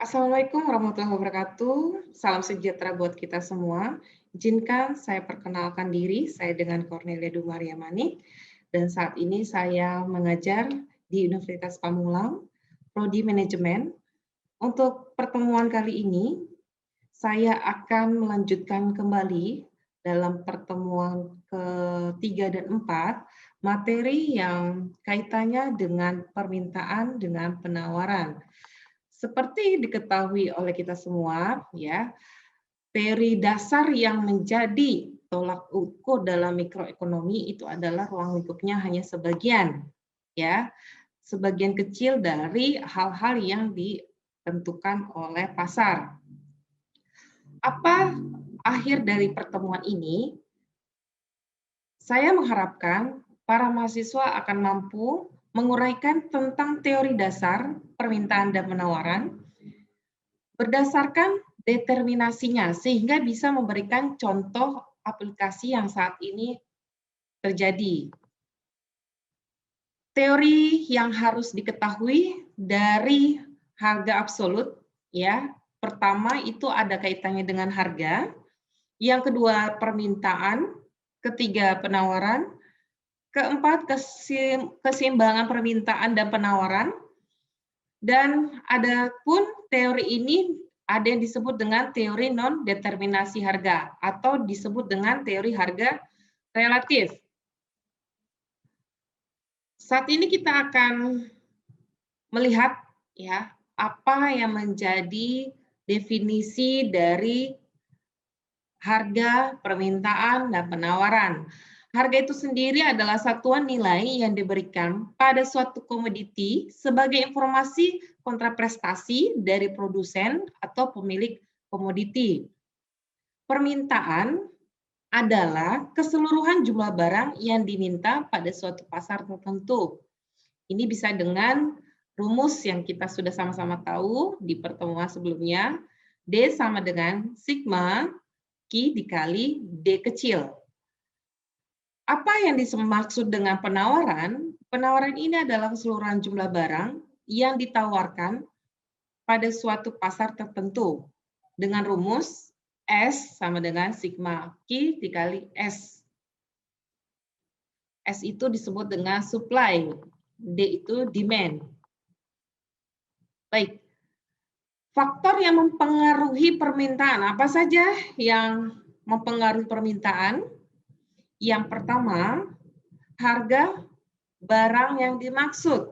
Assalamualaikum warahmatullahi wabarakatuh. Salam sejahtera buat kita semua. Izinkan saya perkenalkan diri, saya dengan Cornelia Dumaria Manik, dan saat ini saya mengajar di Universitas Pamulang, Prodi Manajemen. Untuk pertemuan kali ini, saya akan melanjutkan kembali dalam pertemuan ketiga dan empat, materi yang kaitannya dengan permintaan dengan penawaran. Seperti diketahui oleh kita semua, ya, teori dasar yang menjadi tolak ukur dalam mikroekonomi itu adalah ruang lingkupnya hanya sebagian, ya, sebagian kecil dari hal-hal yang ditentukan oleh pasar. Apa akhir dari pertemuan ini? Saya mengharapkan para mahasiswa akan mampu menguraikan tentang teori dasar permintaan dan penawaran berdasarkan determinasinya, sehingga bisa memberikan contoh aplikasi yang saat ini terjadi. Teori yang harus diketahui dari harga absolut, ya. Pertama itu ada kaitannya dengan harga, yang kedua permintaan, ketiga penawaran, keempat keseimbangan permintaan dan penawaran, dan ada pun teori ini ada yang disebut dengan teori non-determinasi harga atau disebut dengan teori harga relatif. Saat ini kita akan melihat ya apa yang menjadi definisi dari harga, permintaan, dan penawaran. Harga itu sendiri adalah satuan nilai yang diberikan pada suatu komoditi sebagai informasi kontraprestasi dari produsen atau pemilik komoditi. Permintaan adalah keseluruhan jumlah barang yang diminta pada suatu pasar tertentu. Ini bisa dengan rumus yang kita sudah sama-sama tahu di pertemuan sebelumnya, D sama dengan sigma Q dikali D kecil. Apa yang dimaksud dengan penawaran? Penawaran ini adalah keseluruhan jumlah barang yang ditawarkan pada suatu pasar tertentu dengan rumus S sama dengan sigma Q dikali S. S itu disebut dengan supply, D itu demand. Baik, faktor yang mempengaruhi permintaan, apa saja yang mempengaruhi permintaan? Yang pertama, harga barang yang dimaksud.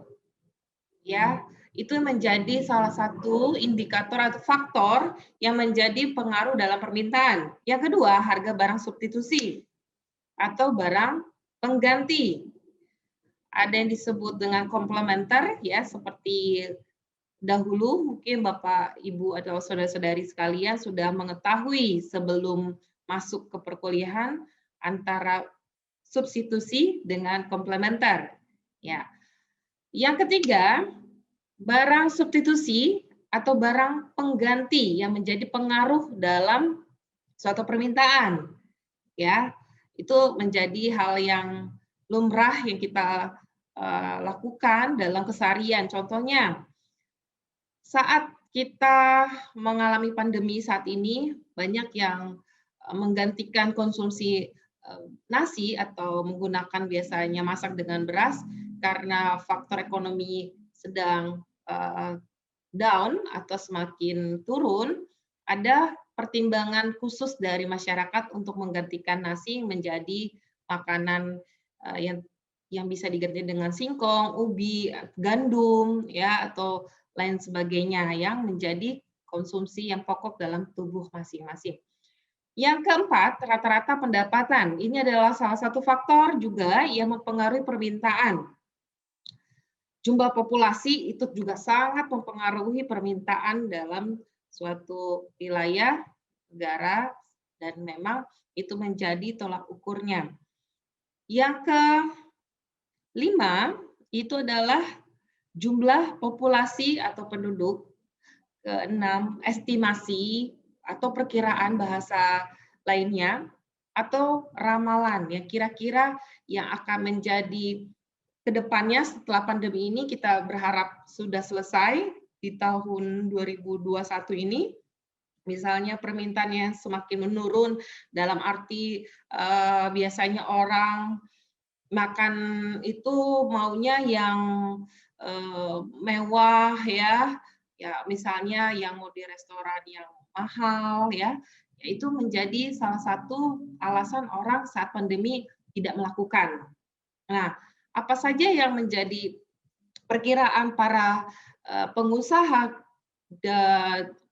Ya, itu menjadi salah satu indikator atau faktor yang menjadi pengaruh dalam permintaan. Yang kedua, harga barang substitusi atau barang pengganti. Ada yang disebut dengan komplementer ya, seperti dahulu mungkin Bapak, Ibu atau saudara-saudari sekalian sudah mengetahui sebelum masuk ke perkuliahan antara substitusi dengan komplementer. Ya. Yang ketiga, barang substitusi atau barang pengganti yang menjadi pengaruh dalam suatu permintaan. Ya, itu menjadi hal yang lumrah yang kita lakukan dalam keseharian. Contohnya, saat kita mengalami pandemi saat ini, banyak yang menggantikan konsumsi nasi atau menggunakan biasanya masak dengan beras karena faktor ekonomi sedang down atau semakin turun, ada pertimbangan khusus dari masyarakat untuk menggantikan nasi menjadi makanan yang bisa diganti dengan singkong, ubi, gandum, ya atau lain sebagainya yang menjadi konsumsi yang pokok dalam tubuh masing-masing. Yang keempat, rata-rata pendapatan. Ini adalah salah satu faktor juga yang mempengaruhi permintaan. Jumlah populasi itu juga sangat mempengaruhi permintaan dalam suatu wilayah, negara, dan memang itu menjadi tolak ukurnya. Yang kelima, itu adalah jumlah populasi atau penduduk. Keenam, estimasi atau perkiraan bahasa lainnya, atau ramalan yang kira-kira yang akan menjadi kedepannya setelah pandemi ini kita berharap sudah selesai, di tahun 2021 ini, misalnya permintaannya semakin menurun dalam arti biasanya orang makan itu maunya yang mewah ya, ya misalnya yang mau di restoran yang mahal ya, itu menjadi salah satu alasan orang saat pandemi tidak melakukan. Nah, apa saja yang menjadi perkiraan para pengusaha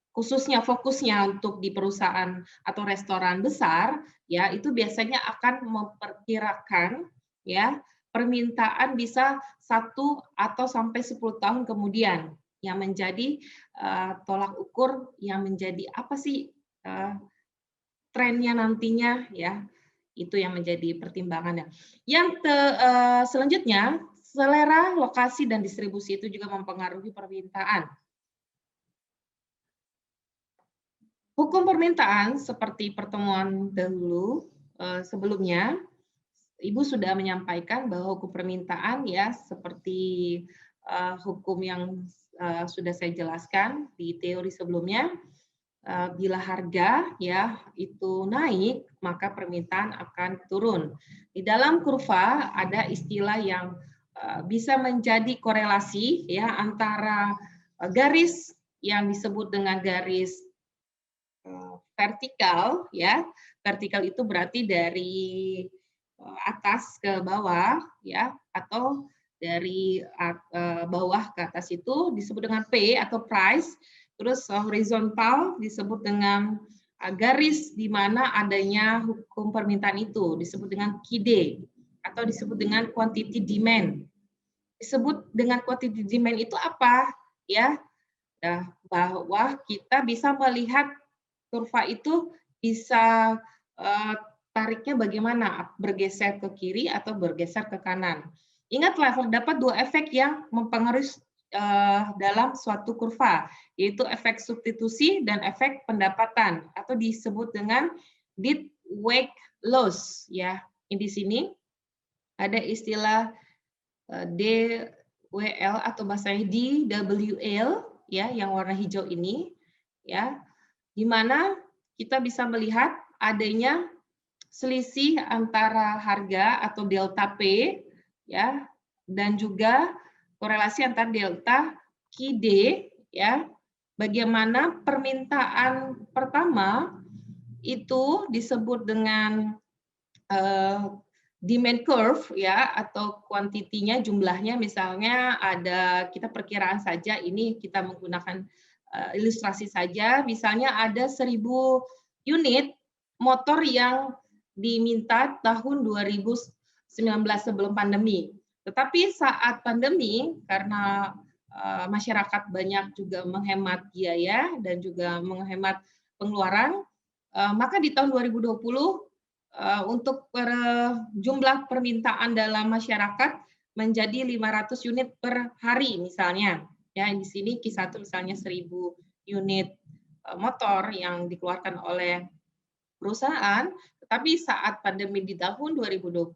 khususnya fokusnya untuk di perusahaan atau restoran besar, ya itu biasanya akan memperkirakan ya permintaan bisa 1 atau sampai 10 tahun kemudian, yang menjadi tolak ukur yang menjadi apa sih trennya nantinya ya, itu yang menjadi pertimbangannya. Yang selanjutnya, selera, lokasi, dan distribusi itu juga mempengaruhi permintaan. Hukum permintaan seperti pertemuan dahulu sebelumnya, Ibu sudah menyampaikan bahwa hukum permintaan ya seperti hukum yang sudah saya jelaskan di teori sebelumnya, bila harga ya itu naik maka permintaan akan turun. Di dalam kurva ada istilah yang bisa menjadi korelasi ya antara garis yang disebut dengan garis vertikal ya. Vertikal itu berarti dari atas ke bawah ya, atau dari bawah ke atas itu disebut dengan P atau price. Terus horizontal disebut dengan garis di mana adanya hukum permintaan itu disebut dengan KID atau disebut dengan quantity demand. Disebut dengan quantity demand itu apa? Ya, bahwa kita bisa melihat kurva itu bisa tariknya bagaimana, bergeser ke kiri atau bergeser ke kanan. Ingatlah, terdapat 2 efek yang mempengaruhi dalam suatu kurva, yaitu efek substitusi dan efek pendapatan, atau disebut dengan dead weight loss. Ya, di sini ada istilah DWL atau bahasanya DWL, ya, yang warna hijau ini, ya, di mana kita bisa melihat adanya selisih antara harga atau delta P ya dan juga korelasi antara delta QD ya. Bagaimana permintaan pertama itu disebut dengan demand curve ya, atau kuantitinya jumlahnya misalnya ada, kita perkiraan saja ini kita menggunakan ilustrasi saja, misalnya ada 1000 unit motor yang diminta tahun 2019 sebelum pandemi. Tetapi saat pandemi karena masyarakat banyak juga menghemat biaya dan juga menghemat pengeluaran, maka di tahun 2020 untuk jumlah permintaan dalam masyarakat menjadi 500 unit per hari misalnya. Ya, di sini Q1 misalnya 1000 unit motor yang dikeluarkan oleh perusahaan, tetapi saat pandemi di tahun 2020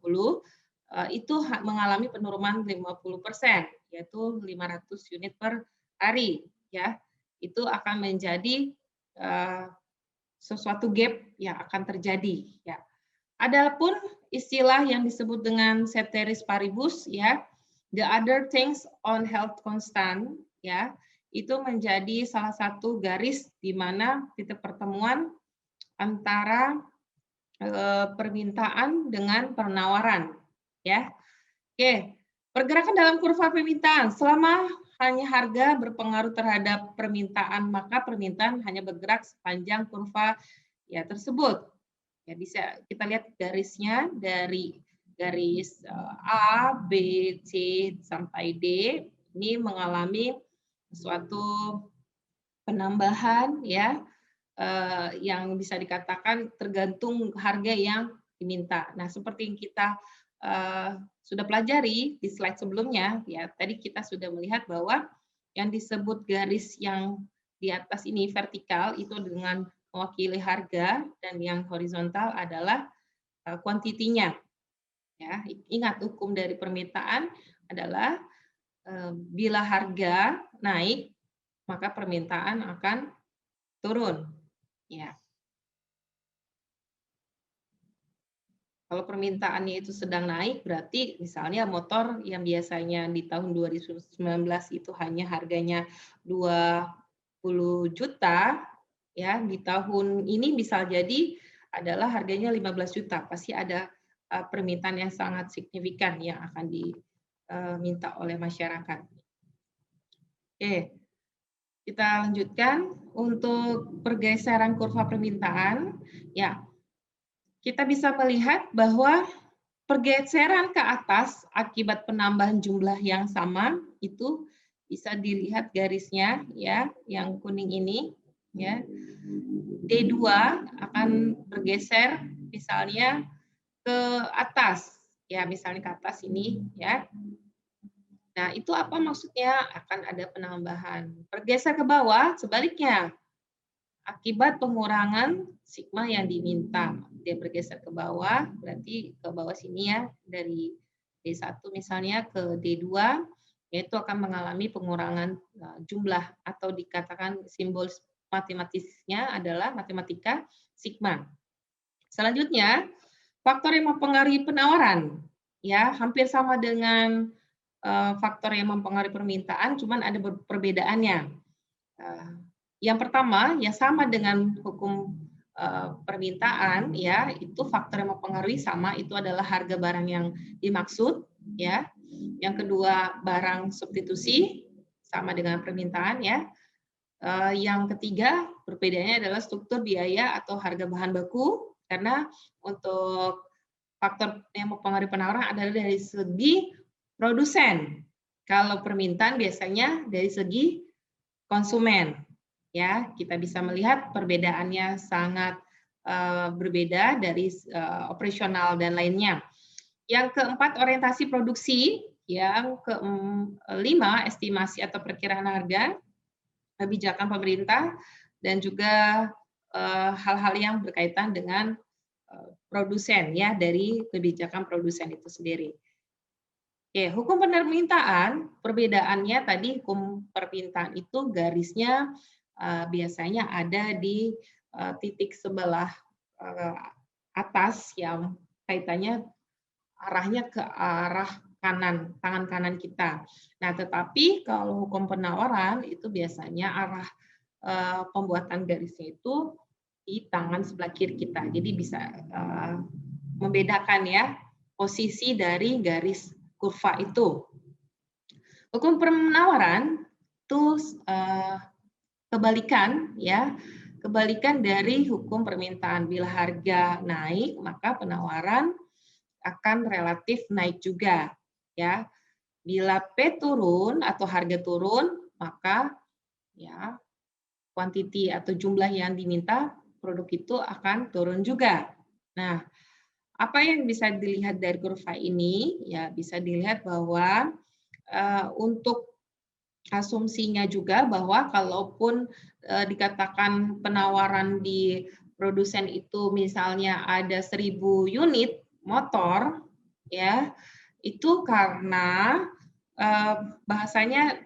itu mengalami penurunan 50%, yaitu 500 unit per hari. Ya, itu akan menjadi sesuatu gap yang akan terjadi. Ya. Adapun istilah yang disebut dengan ceteris paribus, ya, the other things on health constant, ya, itu menjadi salah satu garis di mana titik pertemuan antara permintaan dengan penawaran, ya. Oke, pergerakan dalam kurva permintaan. Selama hanya harga berpengaruh terhadap permintaan, maka permintaan hanya bergerak sepanjang kurva ya tersebut. Ya, bisa kita lihat garisnya dari garis A, B, C sampai D ini mengalami suatu penambahan ya, yang bisa dikatakan tergantung harga yang diminta. Nah, seperti yang kita sudah pelajari di slide sebelumnya, ya tadi kita sudah melihat bahwa yang disebut garis yang di atas ini vertikal itu dengan mewakili harga dan yang horizontal adalah kuantitinya. Ya, ingat hukum dari permintaan adalah bila harga naik maka permintaan akan turun. Ya. Kalau permintaannya itu sedang naik, berarti misalnya motor yang biasanya di tahun 2019 itu hanya harganya 20 juta, ya di tahun ini bisa jadi adalah harganya 15 juta. Pasti ada permintaan yang sangat signifikan yang akan diminta oleh masyarakat. Oke, kita lanjutkan untuk pergeseran kurva permintaan. Ya, kita bisa melihat bahwa pergeseran ke atas akibat penambahan jumlah yang sama itu bisa dilihat garisnya ya, yang kuning ini ya. D2 akan bergeser misalnya ke atas ya, misalnya ke atas ini ya. Nah, itu apa maksudnya? Akan ada penambahan. Bergeser ke bawah sebaliknya. Akibat pengurangan sigma yang diminta. Dia bergeser ke bawah, berarti ke bawah sini ya, dari D1 misalnya ke D2, yaitu akan mengalami pengurangan jumlah atau dikatakan simbol matematisnya adalah matematika sigma. Selanjutnya, faktor yang mempengaruhi penawaran. Ya, hampir sama dengan faktor yang mempengaruhi permintaan, cuman ada perbedaannya. Yang pertama, yang sama dengan hukum permintaan, ya itu faktor yang mempengaruhi sama itu adalah harga barang yang dimaksud, ya. Yang kedua, barang substitusi sama dengan permintaan, ya. Yang ketiga, perbedaannya adalah struktur biaya atau harga bahan baku, karena untuk faktor yang mempengaruhi penawaran adalah dari segi produsen. Kalau permintaan biasanya dari segi konsumen. Ya, kita bisa melihat perbedaannya sangat berbeda dari operasional dan lainnya. Yang keempat, orientasi produksi. Yang kelima, estimasi atau perkiraan harga, kebijakan pemerintah, dan juga hal-hal yang berkaitan dengan produsen ya, dari kebijakan produsen itu sendiri. Oke, hukum permintaan, perbedaannya tadi hukum permintaan itu garisnya biasanya ada di titik sebelah atas yang kaitannya arahnya ke arah kanan, tangan kanan kita. Nah, tetapi kalau hukum penawaran itu biasanya arah pembuatan garisnya itu di tangan sebelah kiri kita. Jadi bisa membedakan ya posisi dari garis kurva itu. Hukum penawaran itu kebalikan ya, kebalikan dari hukum permintaan. Bila harga naik, maka penawaran akan relatif naik juga ya. Bila P turun atau harga turun, maka ya quantity atau jumlah yang diminta produk itu akan turun juga. Nah, apa yang bisa dilihat dari kurva ini? Ya, bisa dilihat bahwa untuk asumsinya juga bahwa kalaupun dikatakan penawaran di produsen itu misalnya ada 1000 unit motor, ya itu karena bahasanya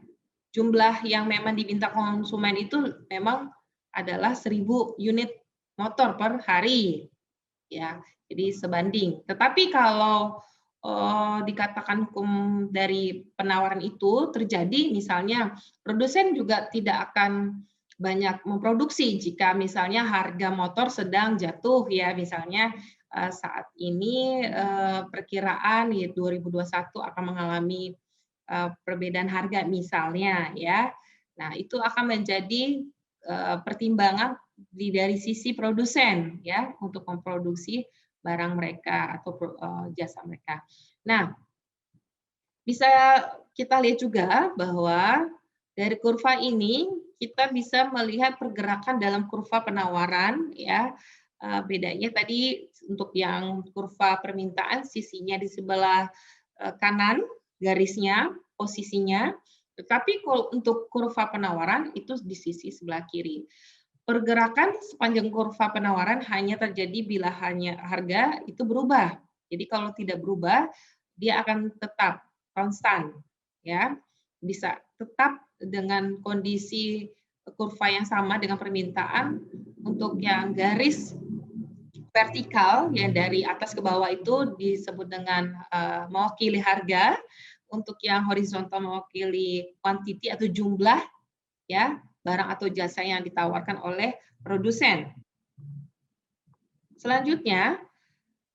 jumlah yang memang diminta konsumen itu memang adalah 1000 unit motor per hari, ya. Jadi sebanding. Tetapi kalau dikatakan hukum dari penawaran itu terjadi, misalnya produsen juga tidak akan banyak memproduksi jika misalnya harga motor sedang jatuh ya, misalnya saat ini perkiraan ya 2021 akan mengalami perbedaan harga misalnya ya. Nah, itu akan menjadi pertimbangan dari sisi produsen ya untuk memproduksi barang mereka atau jasa mereka. Nah, bisa kita lihat juga bahwa dari kurva ini kita bisa melihat pergerakan dalam kurva penawaran ya. Bedanya tadi untuk yang kurva permintaan sisinya di sebelah kanan garisnya posisinya, tetapi kalau untuk kurva penawaran itu di sisi sebelah kiri. Pergerakan sepanjang kurva penawaran hanya terjadi bila hanya harga itu berubah. Jadi kalau tidak berubah, dia akan tetap konstan, ya. bisa tetap dengan kondisi kurva yang sama dengan permintaan. Untuk yang garis vertikal yang dari atas ke bawah itu disebut dengan mewakili harga. Untuk yang horizontal mewakili quantity atau jumlah ya barang atau jasa yang ditawarkan oleh produsen. Selanjutnya,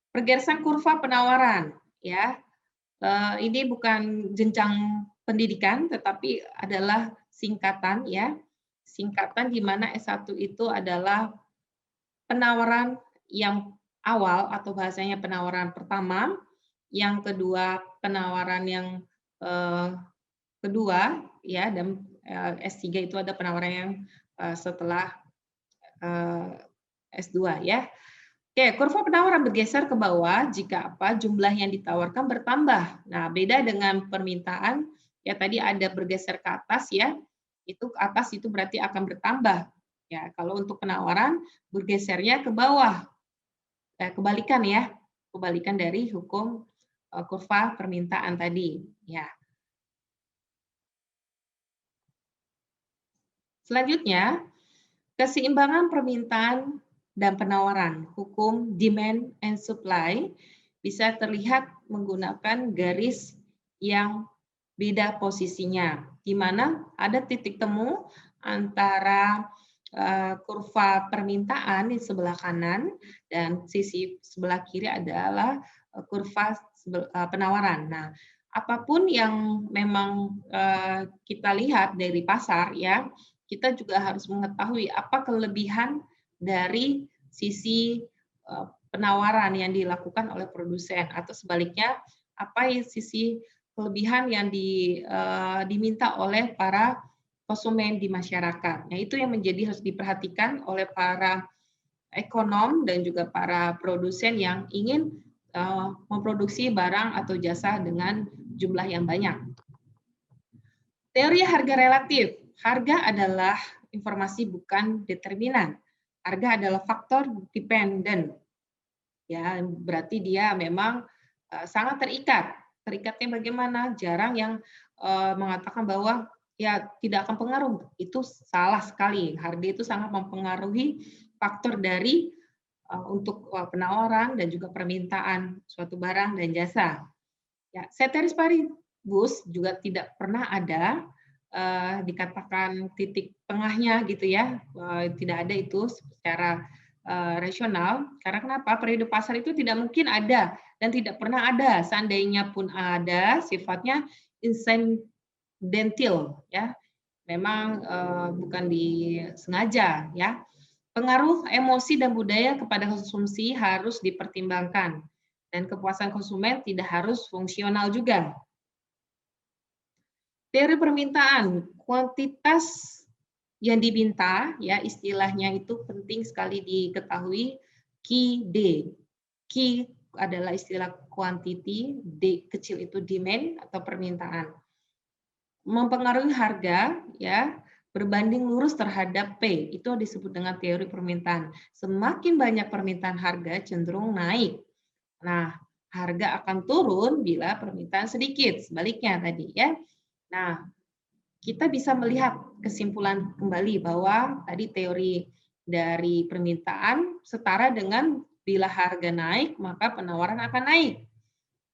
pergerakan kurva penawaran ya. Ini bukan jenjang pendidikan tetapi adalah singkatan ya. Singkatan di mana S1 itu adalah penawaran yang awal atau bahasanya penawaran pertama, yang kedua penawaran yang kedua ya, dan S3 itu ada penawaran yang setelah S2 ya. Oke, kurva penawaran bergeser ke bawah jika apa? Jumlah yang ditawarkan bertambah. Nah, beda dengan permintaan ya, tadi ada bergeser ke atas ya. Itu ke atas itu berarti akan bertambah. Ya, kalau untuk penawaran bergesernya ke bawah. Kebalikan ya. Kebalikan dari hukum kurva permintaan tadi, ya. Selanjutnya, keseimbangan permintaan dan penawaran, hukum demand and supply, bisa terlihat menggunakan garis yang beda posisinya, di mana ada titik temu antara kurva permintaan di sebelah kanan dan sisi sebelah kiri adalah kurva penawaran. Nah, apapun yang memang kita lihat dari pasar ya, kita juga harus mengetahui apa kelebihan dari sisi penawaran yang dilakukan oleh produsen atau sebaliknya apa sisi kelebihan yang diminta oleh para konsumen di masyarakat. Nah, itu yang menjadi harus diperhatikan oleh para ekonom dan juga para produsen yang ingin memproduksi barang atau jasa dengan jumlah yang banyak. Teori harga relatif. Harga adalah informasi bukan determinan. Harga adalah faktor dependen. Ya, berarti dia memang sangat terikat. Terikatnya bagaimana? Jarang yang mengatakan bahwa ya tidak akan pengaruh. Itu salah sekali. Harga itu sangat mempengaruhi faktor dari untuk penawaran dan juga permintaan suatu barang dan jasa. Ya, ceteris paribus juga tidak pernah ada dikatakan titik tengahnya gitu ya, tidak ada itu secara rasional. Karena kenapa? Periode pasar itu tidak mungkin ada dan tidak pernah ada. Seandainya pun ada, sifatnya incidental ya, memang bukan disengaja ya. Pengaruh emosi dan budaya kepada konsumsi harus dipertimbangkan dan kepuasan konsumen tidak harus fungsional juga. Teori permintaan, kuantitas yang diminta, ya istilahnya itu penting sekali diketahui, QD. Q adalah istilah quantity, D kecil itu demand atau permintaan. Mempengaruhi harga, ya berbanding lurus terhadap P, itu disebut dengan teori permintaan. Semakin banyak permintaan harga cenderung naik. Nah, harga akan turun bila permintaan sedikit, sebaliknya tadi ya. Nah, kita bisa melihat kesimpulan kembali bahwa tadi teori dari permintaan setara dengan bila harga naik, maka penawaran akan naik.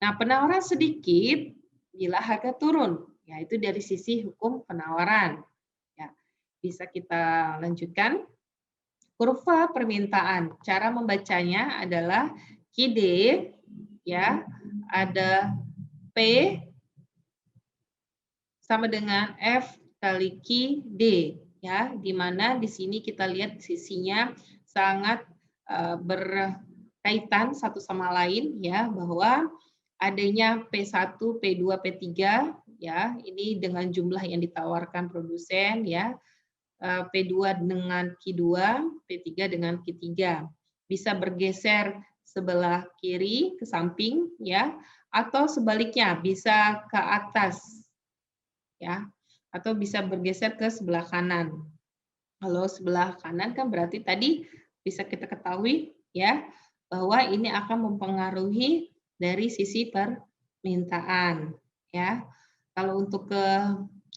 Nah, penawaran sedikit bila harga turun, yaitu dari sisi hukum penawaran. Ya, bisa kita lanjutkan. Kurva permintaan, cara membacanya adalah QD, ya, ada P sama dengan F kali Q D ya, di mana di sini kita lihat sisinya sangat berkaitan satu sama lain ya, bahwa adanya P1, P2, P3 ya, ini dengan jumlah yang ditawarkan produsen ya, P2 dengan Q2, P3 dengan Q3. Bisa bergeser sebelah kiri ke samping ya, atau sebaliknya bisa ke atas ya, atau bisa bergeser ke sebelah kanan. Kalau sebelah kanan kan berarti tadi bisa kita ketahui ya bahwa ini akan mempengaruhi dari sisi permintaan ya. Kalau untuk ke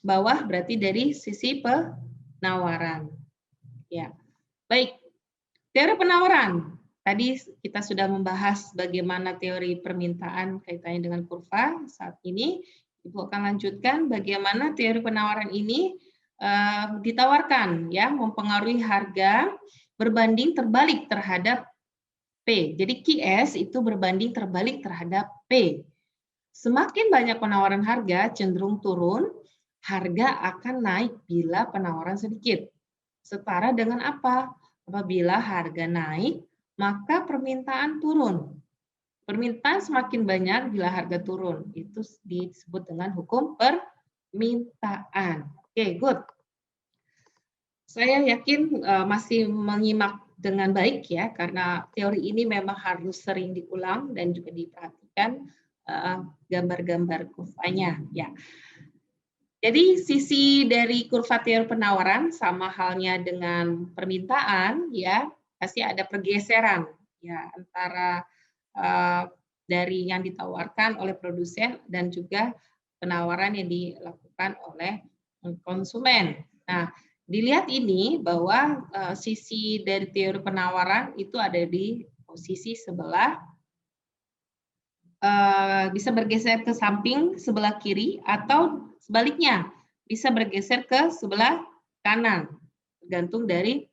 bawah berarti dari sisi penawaran. Ya, baik. Teori penawaran. Tadi kita sudah membahas bagaimana teori permintaan kaitannya dengan kurva. Saat ini Ibu akan lanjutkan bagaimana teori penawaran ini ditawarkan, ya, mempengaruhi harga berbanding terbalik terhadap P. Jadi QS itu berbanding terbalik terhadap P. Semakin banyak penawaran harga cenderung turun, harga akan naik bila penawaran sedikit. Setara dengan apa? Apabila harga naik, maka permintaan turun. Permintaan semakin banyak bila harga turun. Itu disebut dengan hukum permintaan. Oke, good. Saya yakin masih menyimak dengan baik ya, karena teori ini memang harus sering diulang dan juga diperhatikan gambar-gambar kurvanya. Ya. Jadi sisi dari kurva teori penawaran sama halnya dengan permintaan, ya pasti ada pergeseran ya antara dari yang ditawarkan oleh produsen dan juga penawaran yang dilakukan oleh konsumen. Nah, dilihat ini bahwa sisi dari teori penawaran itu ada di posisi sebelah bisa bergeser ke samping sebelah kiri atau sebaliknya bisa bergeser ke sebelah kanan, tergantung dari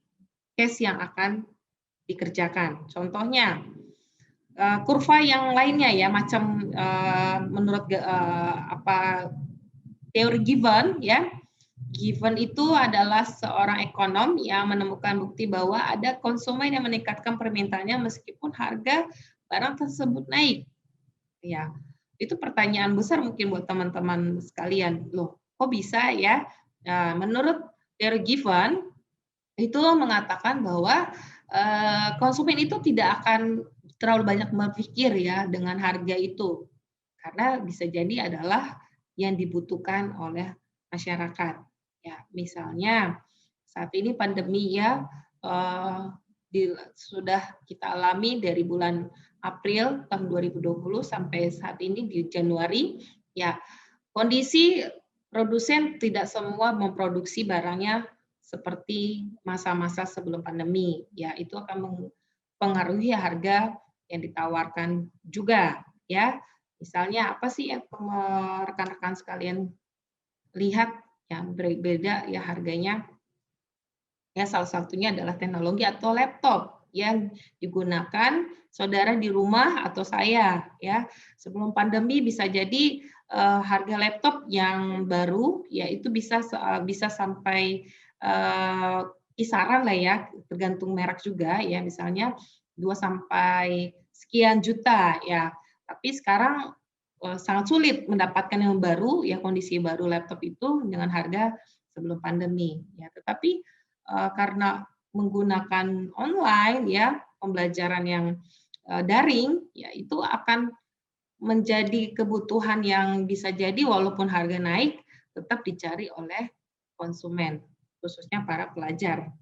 case yang akan dikerjakan. Contohnya kurva yang lainnya ya, macam menurut teori Given ya. Given itu adalah seorang ekonom yang menemukan bukti bahwa ada konsumen yang meningkatkan permintaannya meskipun harga barang tersebut naik. Ya, itu pertanyaan besar mungkin buat teman-teman sekalian. Loh, kok bisa ya? Nah, menurut teori Given itu mengatakan bahwa konsumen itu tidak akan terlalu banyak berpikir ya dengan harga itu, karena bisa jadi adalah yang dibutuhkan oleh masyarakat. Ya, misalnya saat ini pandemi ya sudah kita alami dari bulan April tahun 2020 sampai saat ini di Januari, ya kondisi produsen tidak semua memproduksi barangnya seperti masa-masa sebelum pandemi, ya itu akan mempengaruhi harga yang ditawarkan juga, ya. Misalnya apa sih yang rekan-rekan sekalian lihat yang berbeda ya harganya? Ya, salah satunya adalah teknologi atau laptop yang digunakan saudara di rumah atau saya ya. Sebelum pandemi bisa jadi harga laptop yang baru ya itu bisa sampai kisaran lah ya, tergantung merek juga ya, misalnya 2 sampai sekian juta ya. Tapi sekarang sangat sulit mendapatkan yang baru ya, kondisi baru laptop itu dengan harga sebelum pandemi ya. Tetapi karena menggunakan online ya, pembelajaran yang daring ya itu akan menjadi kebutuhan yang bisa jadi walaupun harga naik tetap dicari oleh konsumen, khususnya para pelajar.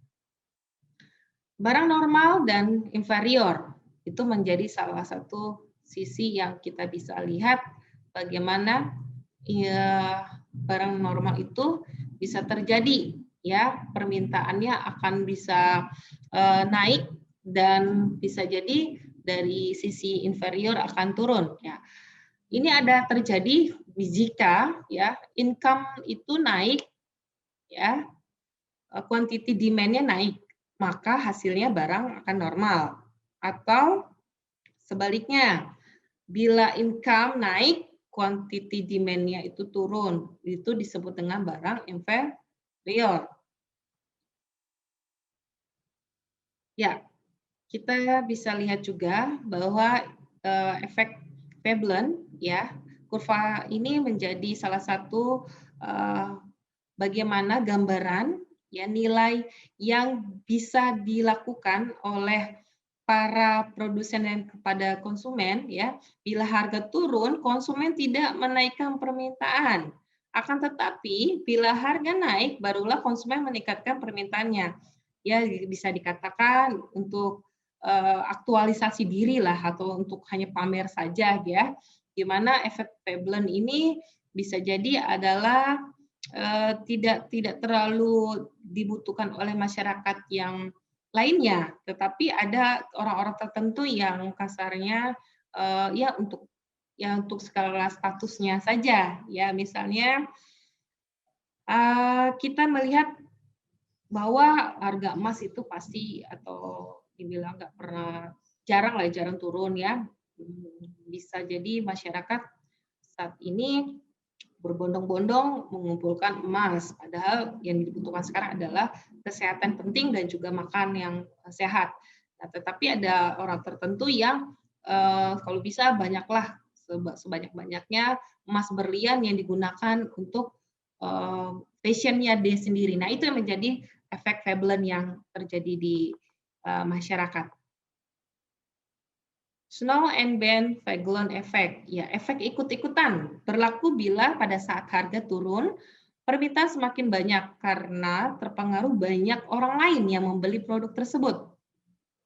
Barang normal dan inferior itu menjadi salah satu sisi yang kita bisa lihat bagaimana ya, barang normal itu bisa terjadi ya, permintaannya akan bisa naik dan bisa jadi dari sisi inferior akan turun ya. Ini ada terjadi jika ya income itu naik ya, quantity demand-nya naik, maka hasilnya barang akan normal. Atau sebaliknya, bila income naik, quantity demand-nya itu turun, itu disebut dengan barang inferior. Ya, kita bisa lihat juga bahwa efek Veblen, ya, kurva ini menjadi salah satu bagaimana gambaran ya nilai yang bisa dilakukan oleh para produsen dan kepada konsumen ya, bila harga turun konsumen tidak menaikkan permintaan, akan tetapi bila harga naik barulah konsumen meningkatkan permintaannya. Ya bisa dikatakan untuk aktualisasi diri lah atau untuk hanya pamer saja ya. Di mana efek Veblen ini bisa jadi adalah tidak terlalu dibutuhkan oleh masyarakat yang lainnya, tetapi ada orang-orang tertentu yang kasarnya ya untuk skala statusnya saja, ya misalnya kita melihat bahwa harga emas itu pasti atau dibilang nggak pernah jarang turun ya. Bisa jadi masyarakat saat ini berbondong-bondong mengumpulkan emas, padahal yang dibutuhkan sekarang adalah kesehatan penting dan juga makan yang sehat. Nah, tetapi ada orang tertentu yang kalau bisa banyaklah sebanyak-banyaknya emas berlian yang digunakan untuk fashionnya dia sendiri. Nah, itu yang menjadi efek Veblen yang terjadi di masyarakat. Snow and band Veblen effect, ya efek ikut-ikutan berlaku bila pada saat harga turun, permintaan semakin banyak karena terpengaruh banyak orang lain yang membeli produk tersebut.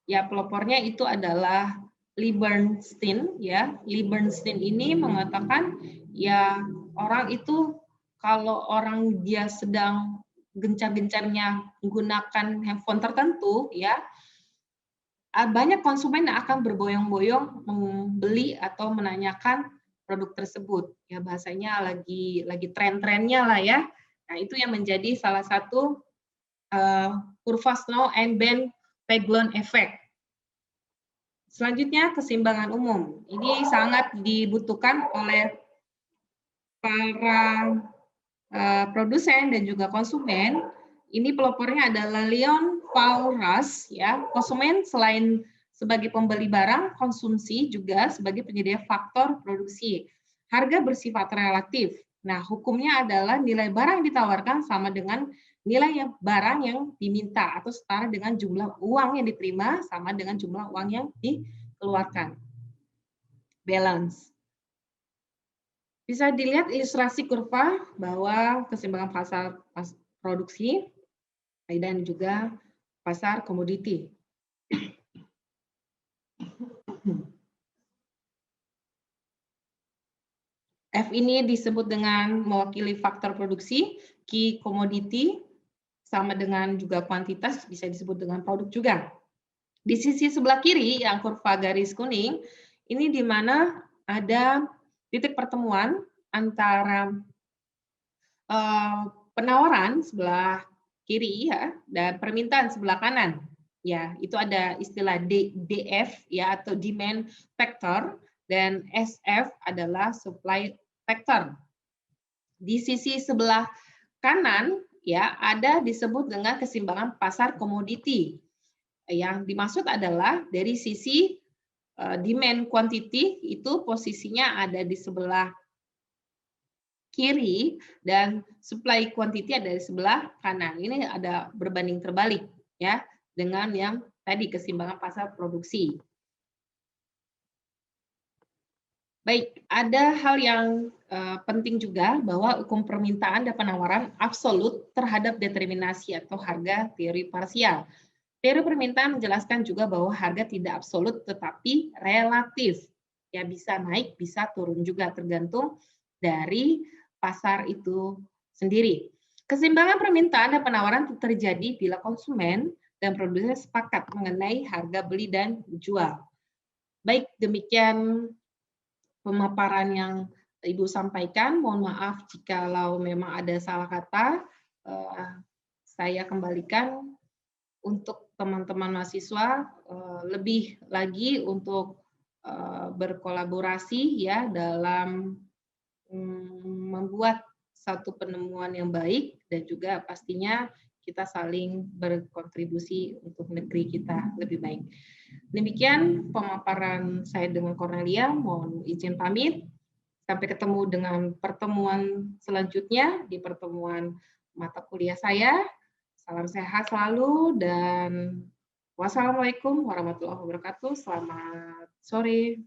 Ya pelopornya itu adalah Lee Bernstein, ya Lee Bernstein ini mengatakan ya orang itu kalau orang dia sedang gencar-gencarnya menggunakan handphone tertentu, ya banyak konsumen yang akan berboyong-boyong membeli atau menanyakan produk tersebut. Ya bahasanya lagi tren-trennya lah ya. Nah itu yang menjadi salah satu kurva Snow and Veblen effect. Selanjutnya keseimbangan umum. Ini sangat dibutuhkan oleh para produsen dan juga konsumen. Ini pelopornya adalah Leon Paul Ras, ya. Konsumen selain sebagai pembeli barang konsumsi juga sebagai penyedia faktor produksi. Harga bersifat relatif. Nah, hukumnya adalah nilai barang yang ditawarkan sama dengan nilai barang yang diminta atau setara dengan jumlah uang yang diterima sama dengan jumlah uang yang dikeluarkan. Balance. Bisa dilihat ilustrasi kurva bahwa keseimbangan pasar produksi dan juga pasar komoditi. F ini disebut dengan mewakili faktor produksi, key commodity, sama dengan juga kuantitas, bisa disebut dengan produk juga. Di sisi sebelah kiri, yang kurva garis kuning, ini di mana ada titik pertemuan antara penawaran sebelah kiri ya dan permintaan sebelah kanan. Ya, itu ada istilah DF ya atau demand factor dan SF adalah supply factor. Di sisi sebelah kanan ya ada disebut dengan keseimbangan pasar komoditi. Yang dimaksud adalah dari sisi demand quantity itu posisinya ada di sebelah kiri dan supply quantity ada di sebelah kanan. Ini ada berbanding terbalik ya dengan yang tadi keseimbangan pasar produksi. Baik, ada hal yang penting juga bahwa hukum permintaan dan penawaran absolut terhadap determinasi atau harga teori parsial. Teori permintaan menjelaskan juga bahwa harga tidak absolut tetapi relatif. Ya bisa naik, bisa turun juga tergantung dari pasar itu sendiri. Keseimbangan permintaan dan penawaran terjadi bila konsumen dan produsen sepakat mengenai harga beli dan jual. Baik, demikian pemaparan yang Ibu sampaikan. Mohon maaf jikalau memang ada salah kata. Saya kembalikan untuk teman-teman mahasiswa lebih lagi untuk berkolaborasi ya dalam membuat satu penemuan yang baik dan juga pastinya kita saling berkontribusi untuk negeri kita lebih baik. Demikian pemaparan saya dengan Cornelia, mohon izin pamit. Sampai ketemu dengan pertemuan selanjutnya di pertemuan mata kuliah saya. Salam sehat selalu dan wassalamualaikum warahmatullahi wabarakatuh. Selamat sore.